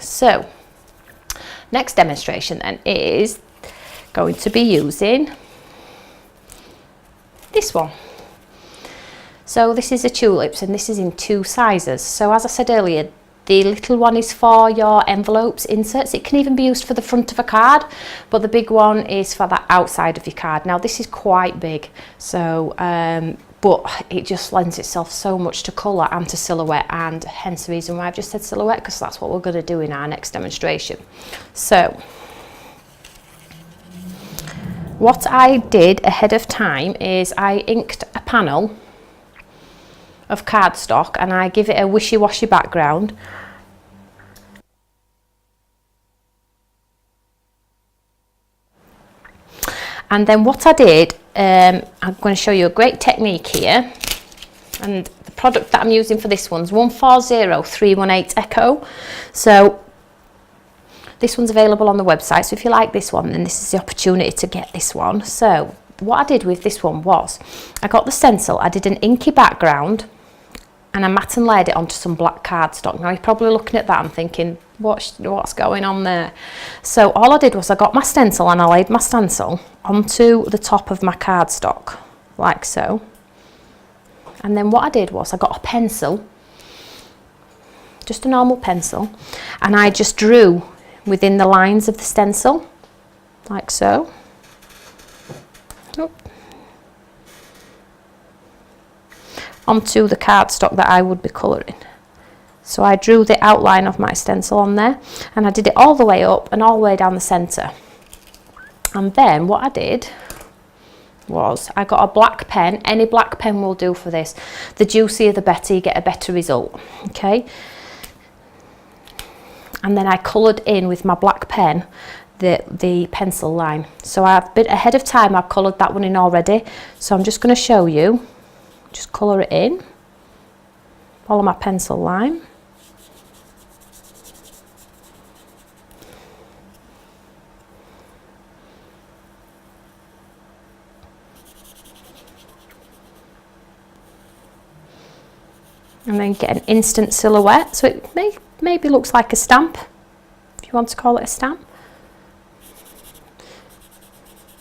So next demonstration then is going to be using this one. So this is a tulips, and this is in 2 sizes. So as I said earlier, the little one is for your envelopes, inserts. It can even be used for the front of a card, but the big one is for the outside of your card. Now this is quite big, so but it just lends itself so much to colour and to silhouette, and hence the reason why I've just said silhouette, because that's what we're going to do in our next demonstration. So what I did ahead of time is I inked a panel of cardstock and I give it a wishy-washy background. And then what I did, I'm going to show you a great technique here, and the product that I'm using for this one's 140318 Echo. So this one's available on the website, so if you like this one, then this is the opportunity to get this one. So what I did with this one was I got the stencil, I did an inky background, and I matte and layered it onto some black cardstock. Now you're probably looking at that and thinking, what's going on there? So all I did was I got my stencil and I laid my stencil onto the top of my cardstock, like so. And then what I did was I got a pencil, just a normal pencil, and I just drew within the lines of the stencil, like so. Onto the cardstock that I would be colouring. So I drew the outline of my stencil on there, and I did it all the way up and all the way down the centre. And then what I did was I got a black pen. Any black pen will do for this. The juicier the better, you get a better result. Okay. And then I coloured in with my black pen the pencil line. So I've been ahead of time, I've coloured that one in already. So I'm just going to show you. Just colour it in, follow my pencil line. And then get an instant silhouette, so it maybe looks like a stamp, if you want to call it a stamp.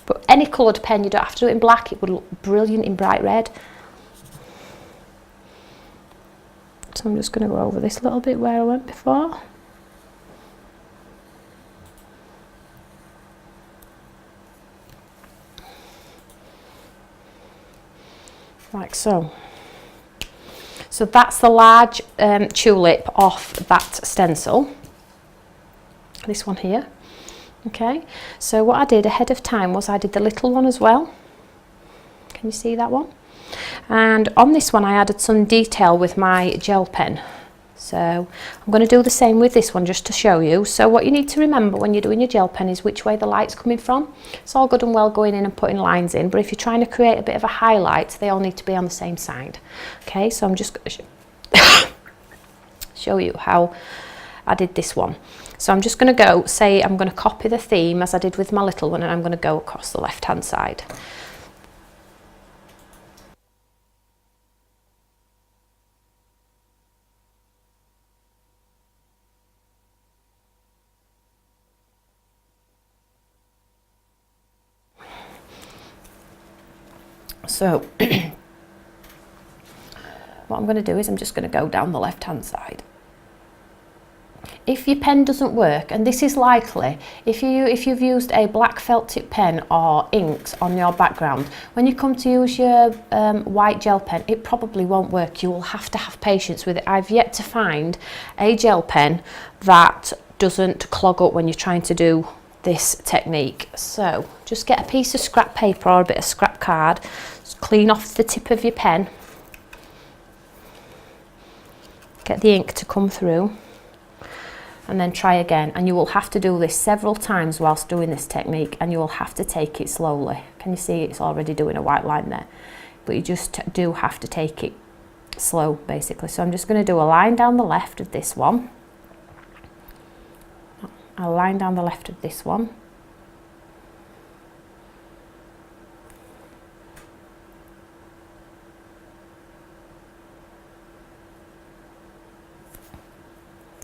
But any coloured pen, you don't have to do it in black, it would look brilliant in bright red. So I'm just going to go over this little bit where I went before. Like so. So that's the large tulip off that stencil. This one here. Okay. So what I did ahead of time was I did the little one as well. Can you see that one? And on this one I added some detail with my gel pen. So I'm going to do the same with this one just to show you. So what you need to remember when you're doing your gel pen is which way the light's coming from. It's all good and well going in and putting lines in, but if you're trying to create a bit of a highlight, they all need to be on the same side. Okay, so I'm just going to show you how I did this one. So I'm just going to go, say I'm going to copy the theme as I did with my little one, and I'm going to go across the left hand side. So what I'm going to do is I'm just going to go down the left hand side. If your pen doesn't work, and this is likely, if you've used a black felt tip pen or inks on your background, when you come to use your white gel pen, it probably won't work. You will have to have patience with it. I've yet to find a gel pen that doesn't clog up when you're trying to do this technique. So just get a piece of scrap paper or a bit of scrap card, just clean off the tip of your pen, get the ink to come through, and then try again. And you will have to do this several times whilst doing this technique, and you will have to take it slowly. Can you see it's already doing a white line there? But you just do have to take it slow basically. So I'm just going to do a line down the left of this one, a line down the left of this one,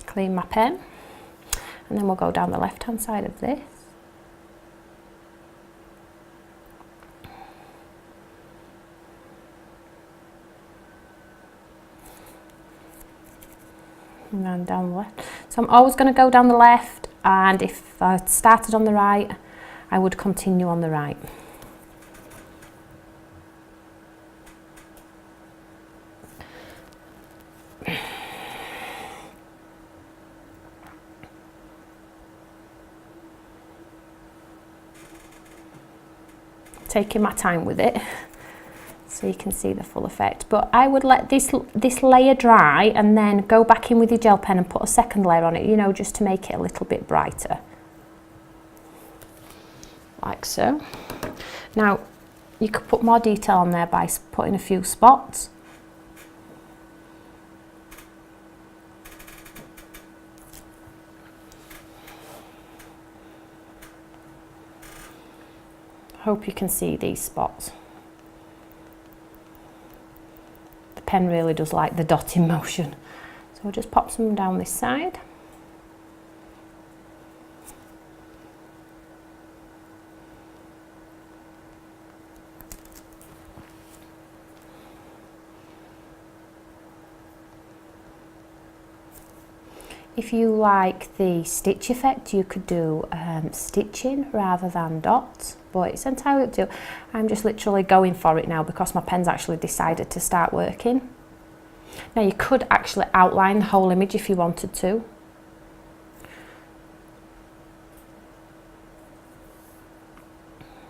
clean my pen, And then we'll go down the left hand side of this. And then down the left. So I'm always going to go down the left, and if I started on the right, I would continue on the right. Taking my time with it so you can see the full effect, but I would let this layer dry and then go back in with your gel pen and put a second layer on it, you know, just to make it a little bit brighter, like so. Now you could put more detail on there by putting a few spots. Hope you can see these spots. The pen really does like the dotting motion. So we'll just pop some down this side. If you like the stitch effect, you could do stitching rather than dots, but it's entirely up to you. I'm just literally going for it now because my pen's actually decided to start working. Now you could actually outline the whole image if you wanted to.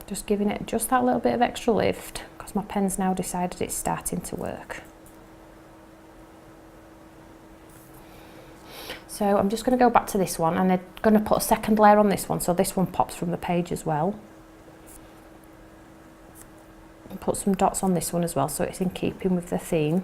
Just giving it just that little bit of extra lift because my pen's now decided it's starting to work. So I'm just going to go back to this one, and I'm going to put a second layer on this one, so this one pops from the page as well. And put some dots on this one as well, so it's in keeping with the theme.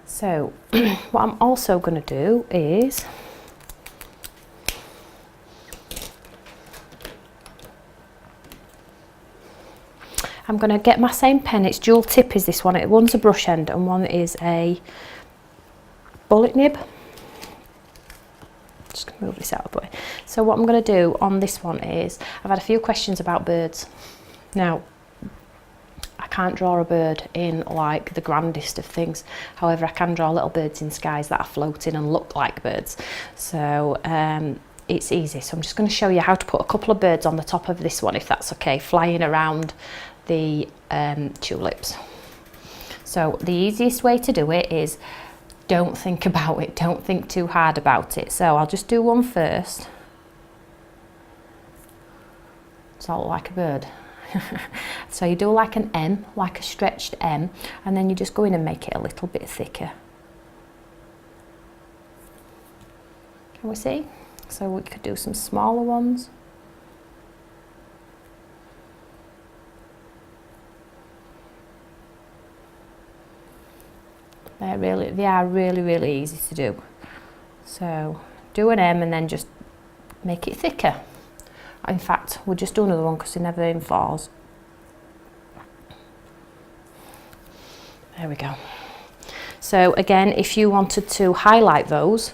So what I'm also going to do is I'm going to get my same pen. It's dual tip is this one. One's a brush end and one is a bullet nib. Just going to move this out of the way. So what I'm going to do on this one is, I've had a few questions about birds. Now, I can't draw a bird in like the grandest of things. However, I can draw little birds in skies that are floating and look like birds. So it's easy. So I'm just going to show you how to put a couple of birds on the top of this one, if that's okay, flying around the tulips. So the easiest way to do it is don't think about it. Don't think too hard about it. So I'll just do one first. Does that look like a bird? So you do like an M, like a stretched M, and then you just go in and make it a little bit thicker. Can we see? So we could do some smaller ones. They are really easy to do. So do an M and then just make it thicker. In fact, we'll just do another one because it never in falls. There we go. So again, if you wanted to highlight those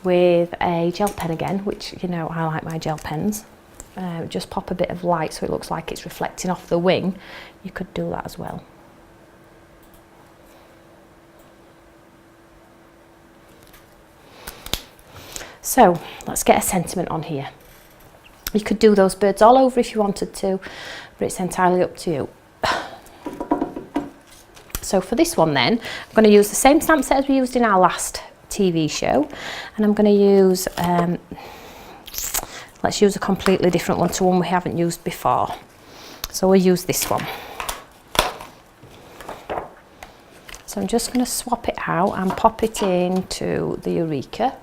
with a gel pen again, which, you know, I like my gel pens, just pop a bit of light so it looks like it's reflecting off the wing. You could do that as well. So let's get a sentiment on here. You could do those birds all over if you wanted to, but it's entirely up to you. So for this one then, I'm going to use the same stamp set as we used in our last TV show, and I'm going to use, let's use a completely different one to one we haven't used before. So we'll use this one. So I'm just going to swap it out and pop it into the Eureka.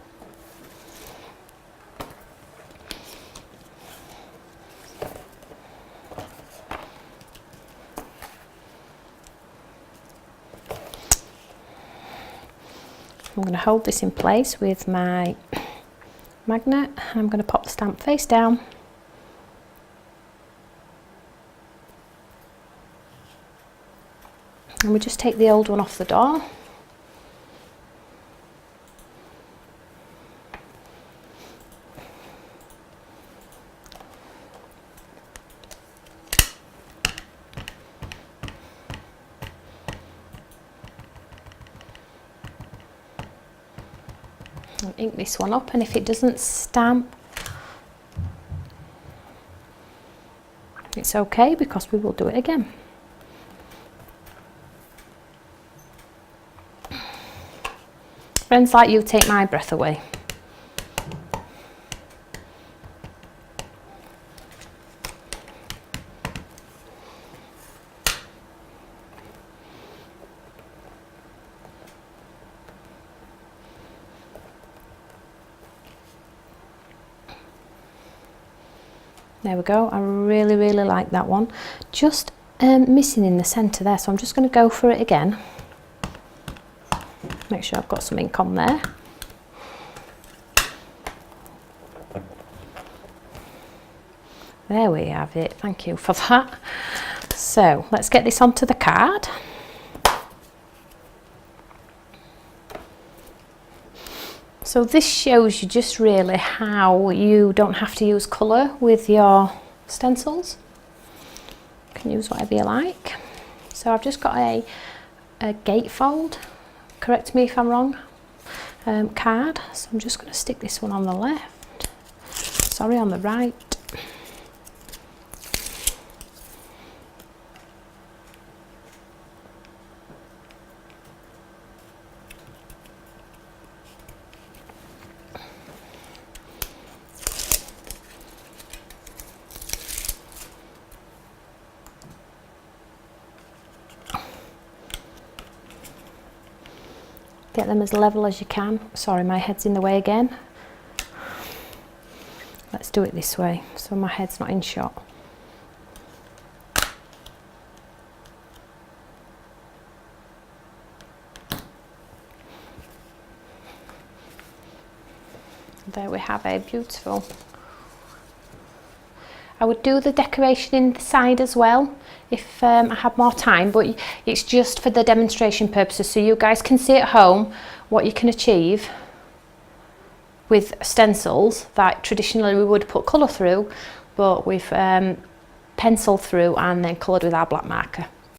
I'm going to hold this in place with my magnet, and I'm going to pop the stamp face down. And we just take the old one off the door. And ink this one up, and if it doesn't stamp, it's okay, because we will do it again. Friends like you take my breath away. There we go. I really like that one. Just missing in the centre there, so I'm just going to go for it again. Make sure I've got some ink on there. There we have it. Thank you for that. So let's get this onto the card. So this shows you just really how you don't have to use colour with your stencils. You can use whatever you like. So I've just got a gatefold, correct me if I'm wrong, card. So I'm just going to stick this one on the left, sorry, on the right. Get them as level as you can. Sorry, my head's in the way again. Let's do it this way so my head's not in shot. There we have it, beautiful. I would do the decoration in the side as well if I had more time, but it's just for the demonstration purposes, so you guys can see at home what you can achieve with stencils that traditionally we would put colour through, but we've penciled through and then coloured with our black marker.